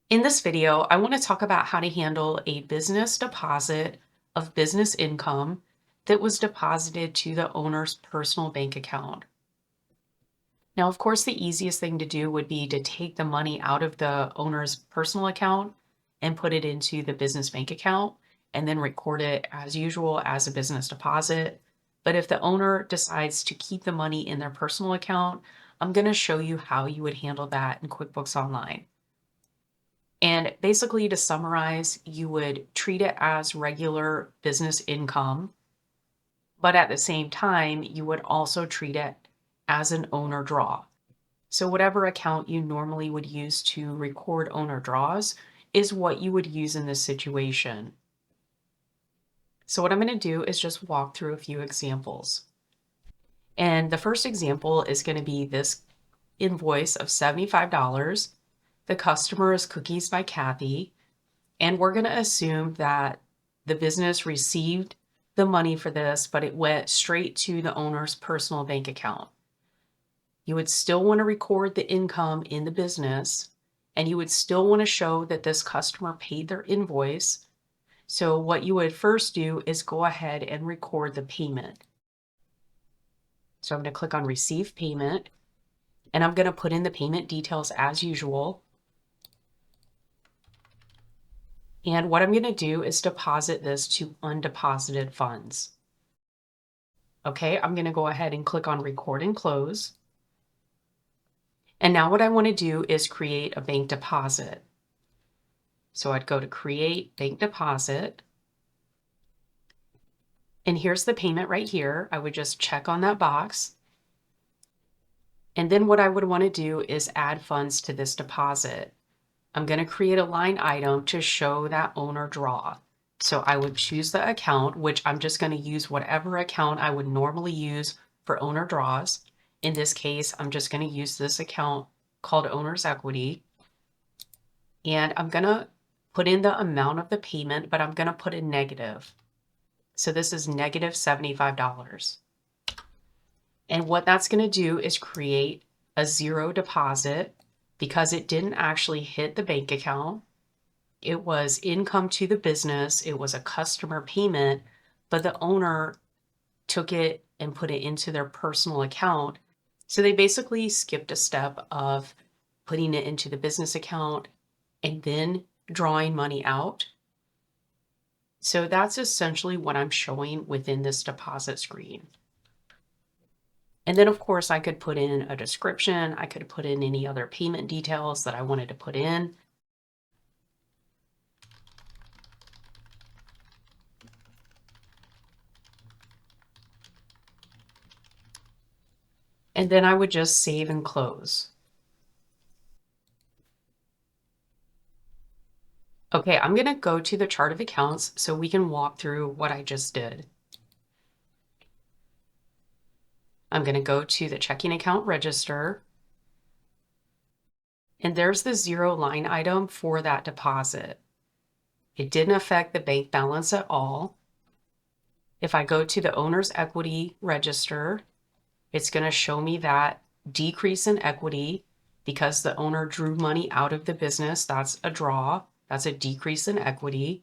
In this video, I want to talk about how to handle a business deposit of business income that was deposited to the owner's personal bank account. Now, of course, the easiest thing to do would be to take the money out of the owner's personal account and put it into the business bank account and then record it as usual as a business deposit. But if the owner decides to keep the money in their personal account, I'm going to show you how you would handle that in QuickBooks Online. And basically, to summarize, you would treat it as regular business income, but at the same time, you would also treat it as an owner draw. So, whatever account you normally would use to record owner draws is what you would use in this situation. So, what I'm going to do is just walk through a few examples. And the first example is going to be this invoice of $75. The customer is Cookies by Kathy. And we're going to assume that the business received the money for this, but it went straight to the owner's personal bank account. You would still want to record the income in the business, and you would still want to show that this customer paid their invoice. So what you would first do is go ahead and record the payment. So I'm going to click on Receive Payment, and I'm going to put in the payment details as usual. And what I'm going to do is deposit this to undeposited funds. Okay, I'm going to go ahead and click on Record and Close. And now what I want to do is create a bank deposit. So I'd go to Create Bank Deposit. And here's the payment right here. I would just check on that box. And then what I would want to do is add funds to this deposit. I'm going to create a line item to show that owner draw. So I would choose the account, which I'm just going to use whatever account I would normally use for owner draws. In this case, I'm just going to use this account called Owner's Equity. And I'm going to put in the amount of the payment, but I'm going to put a negative. So this is negative $75. And what that's going to do is create a zero deposit because it didn't actually hit the bank account. It was income to the business. It was a customer payment, but the owner took it and put it into their personal account. So they basically skipped a step of putting it into the business account and then drawing money out. So that's essentially what I'm showing within this deposit screen. And then of course I could put in a description. I could put in any other payment details that I wanted to put in. And then I would just save and close. Okay, I'm going to go to the chart of accounts so we can walk through what I just did. I'm going to go to the checking account register. And there's the zero line item for that deposit. It didn't affect the bank balance at all. If I go to the owner's equity register, it's going to show me that decrease in equity because the owner drew money out of the business. That's a draw. That's a decrease in equity.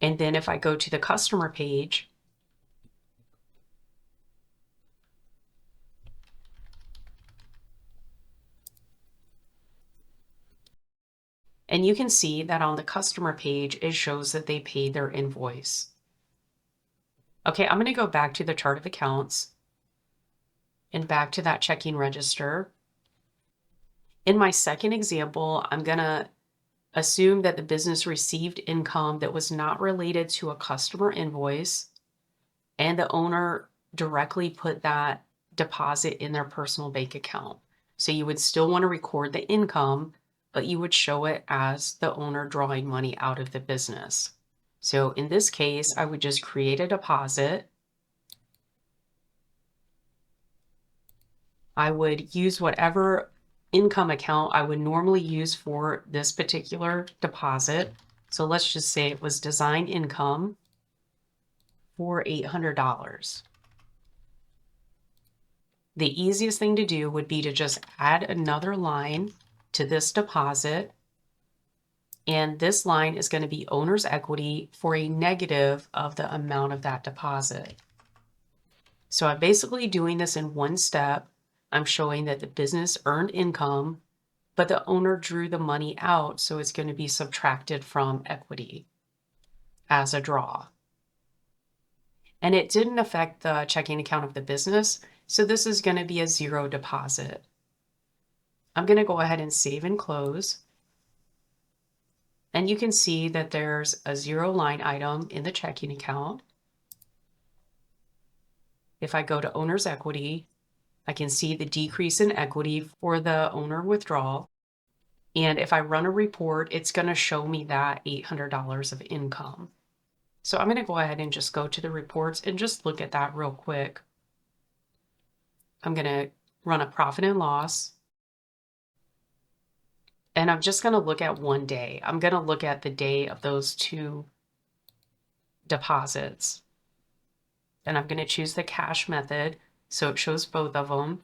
And then if I go to the customer page, and you can see that on the customer page, it shows that they paid their invoice. Okay, I'm going to go back to the chart of accounts and back to that checking register. In my second example, I'm going to assume that the business received income that was not related to a customer invoice, and the owner directly put that deposit in their personal bank account. So you would still want to record the income, but you would show it as the owner drawing money out of the business. So in this case, I would just create a deposit. I would use whatever income account I would normally use for this particular deposit. So let's just say it was design income for $800. The easiest thing to do would be to just add another line to this deposit. And this line is going to be owner's equity for a negative of the amount of that deposit. So I'm basically doing this in one step. I'm showing that the business earned income, but the owner drew the money out, so it's going to be subtracted from equity as a draw. And it didn't affect the checking account of the business, so this is going to be a zero deposit. I'm going to go ahead and save and close. And you can see that there's a zero line item in the checking account. If I go to owner's equity, I can see the decrease in equity for the owner withdrawal. And if I run a report, it's going to show me that $800 of income. So I'm going to go ahead and just go to the reports and just look at that real quick. I'm going to run a profit and loss. And I'm just going to look at one day. I'm going to look at the day of those two deposits. And I'm going to choose the cash method, so it shows both of them.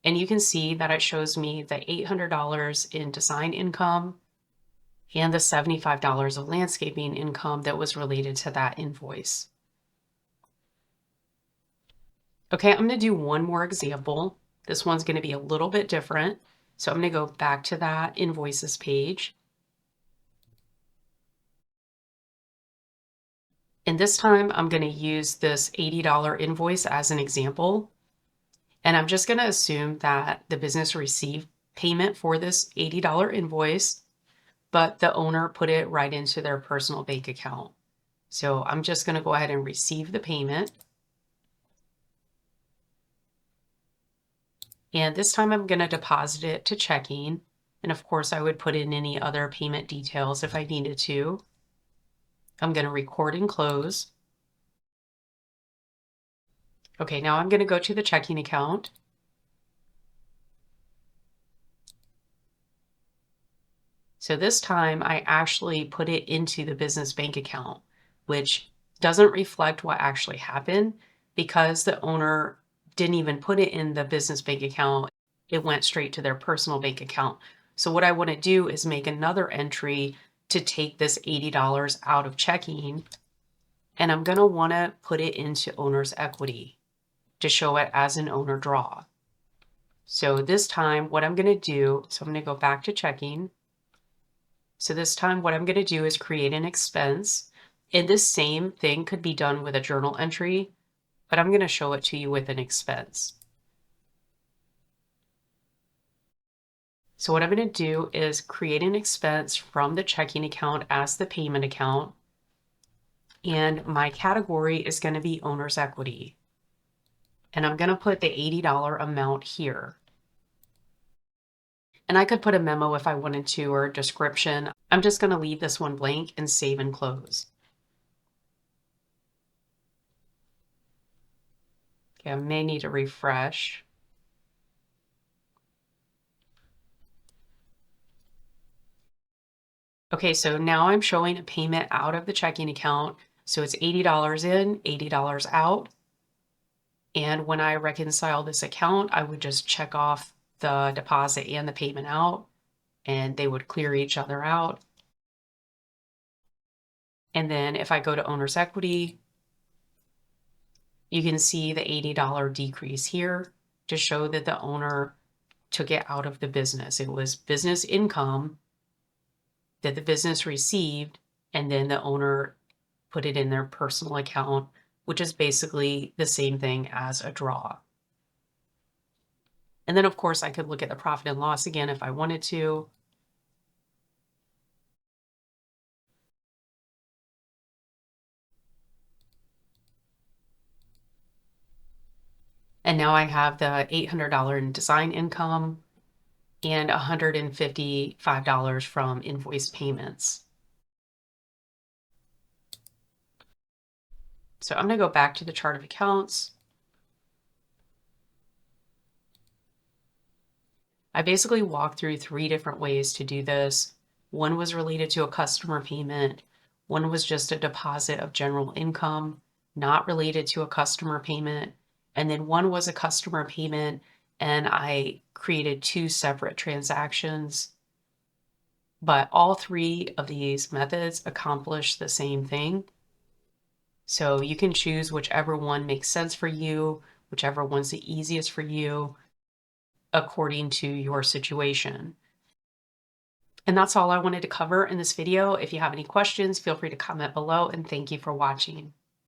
And you can see that it shows me the $800 in design income and the $75 of landscaping income that was related to that invoice. Okay, I'm going to do one more example. This one's going to be a little bit different. So I'm going to go back to that invoices page. And this time I'm going to use this $80 invoice as an example. And I'm just going to assume that the business received payment for this $80 invoice, but the owner put it right into their personal bank account. So I'm just going to go ahead and receive the payment. And this time I'm going to deposit it to checking. And of course, I would put in any other payment details if I needed to. I'm going to record and close. Okay, now I'm going to go to the checking account. So this time I actually put it into the business bank account, which doesn't reflect what actually happened because the owner didn't even put it in the business bank account. It went straight to their personal bank account. So what I want to do is make another entry to take this $80 out of checking, and I'm going to want to put it into owner's equity to show it as an owner draw. So this time what I'm going to do, so I'm going to go back to checking. So this time what I'm going to do is create an expense. And this same thing could be done with a journal entry, but I'm going to show it to you with an expense. So what I'm going to do is create an expense from the checking account as the payment account. And my category is going to be owner's equity. And I'm going to put the $80 amount here. And I could put a memo if I wanted to, or a description. I'm just going to leave this one blank and save and close. Okay, I may need to refresh. Okay, so now I'm showing a payment out of the checking account. So it's $80 in, $80 out. And when I reconcile this account, I would just check off the deposit and the payment out, and they would clear each other out. And then if I go to owner's equity, you can see the $80 decrease here to show that the owner took it out of the business. It was business income that the business received, and then the owner put it in their personal account, which is basically the same thing as a draw. And then of course I could look at the profit and loss again if I wanted to. And now I have the $800 in design income and $155 from invoice payments. So I'm going to go back to the chart of accounts. I basically walked through 3 different ways to do this. One was related to a customer payment. One was just a deposit of general income, not related to a customer payment. And then one was a customer payment, and I created two separate transactions. But all three of these methods accomplish the same thing. So you can choose whichever one makes sense for you, whichever one's the easiest for you, according to your situation. And that's all I wanted to cover in this video. If you have any questions, feel free to comment below, and thank you for watching.